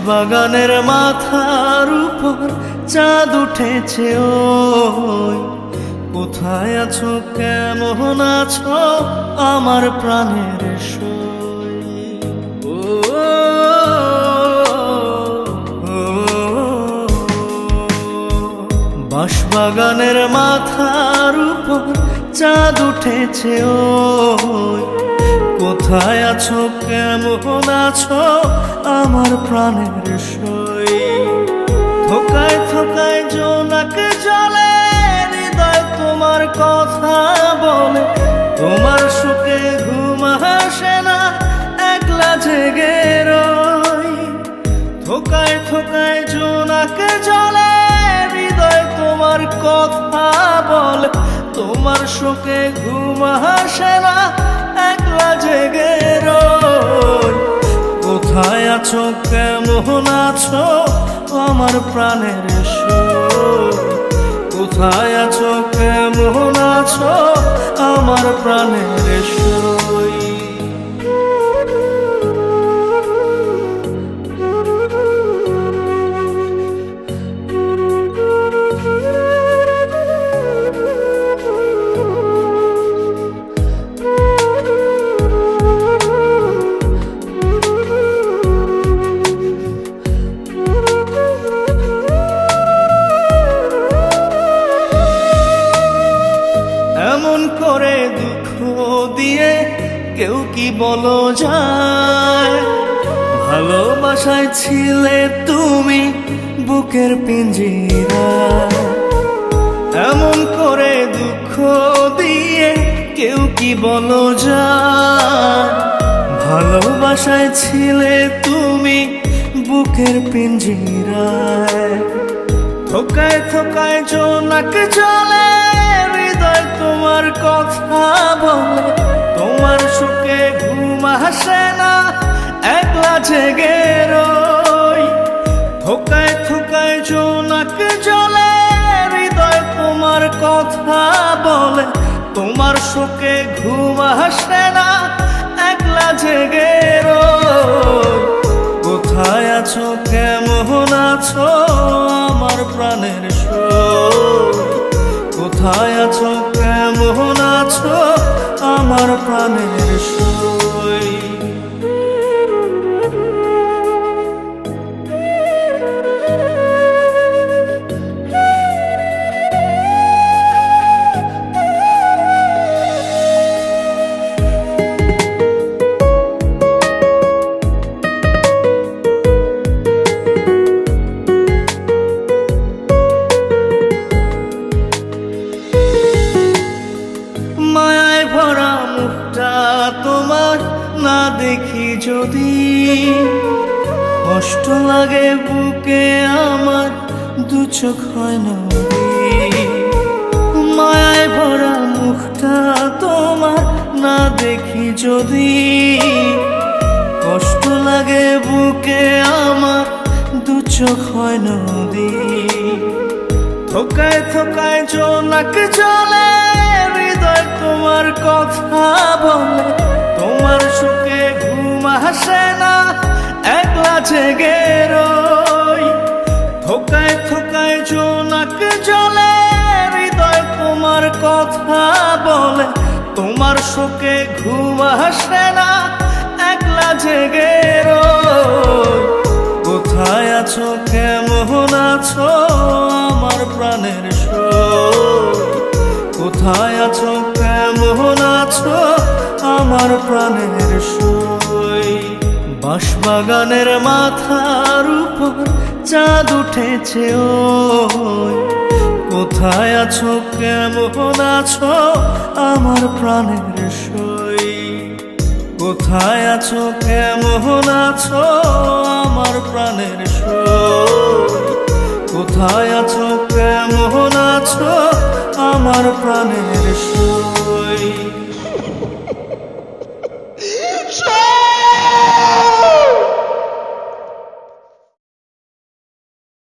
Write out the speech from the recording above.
বাঁশবাগানের মাথার উপর চাঁদ উঠেছে ওই, কোথায় আছো কেমন আছো আমার প্রাণের সই। ও বাঁশবাগানের মাথার উপর চাঁদ উঠেছে ওই, কোথায় আছো কেমন আছো আমার প্রাণের সই। থোকায় থোকায় জোনাকে জলে হৃদয় তোমার কথা বলে, তোমার সুখে ঘুম আসে না একলা জেগে রই। থোকায় থোকায় জোনাকে জলে হৃদয় তোমার কথা বলে, তোমার সুখে ঘুম আসে না একলা জেগে রই। কোথায় আছো কেমন আছো আমার প্রাণের সই, কোথায় আছো কেমন আছো আমার প্রাণের সই। এমন করে দুঃখ দিয়ে কেউ কি বলো যায়, ভালোবাসায় ছিলে তুমি বুকের পিঞ্জিরায়। এমন করে দুঃখ দিয়ে কেউ কি বলো যায়, ভালোবাসায় ছিলে তুমি বুকের পিঞ্জিরায়। থোকায় থোকায় জোনাকে জলে হৃদয় তোমার কথা বলে, তোমার সুখে ঘুম আসে না একলা জেগে রই। থোকায় থোকায় জোনাকে জলে হৃদয় তোমার কথা বলে, তোমার সুখে ঘুম আসে না একলা জেগে রই। কোথায় আছো কেমন আছো আমার প্রাণের সই, কোথায় আছো কেমন আছো আমার প্রাণের সই। মায়ায় ভরা মুখটা তোমার না দেখি যদি, কষ্ট লাগে বুকে আমার দু চোখ হয় নদী। মায়ায় ভরা মুখটা তোমার না দেখি যদি, কষ্ট লাগে বুকে আমার দু চোখ হয় নদী। থোকায় থোকায় জোনাকে জলে হৃদয় তোমার কথা বলে, তোমার সুখে ঘুম আসে না একলা জেগে রই। থোকায় থোকায় জোনাকে জলে হৃদয় তোমার কথা বলে, তোমার সুখে ঘুম আসে না একলা জেগে রই। কোথায় আছো কেমন আছো আমার প্রাণের সই, কোথায় আছো কেমন আছো আমার প্রাণের সই। বাঁশবাগানের মাথার উপর চাঁদ উঠেছে ওই, কোথায় আছো কেমন আছো আমার প্রাণের সই। কোথায় আছো কেমন আছো আমার প্রাণের সই, কোথায় আছো কেমন আছো আমার প্রাণের সই।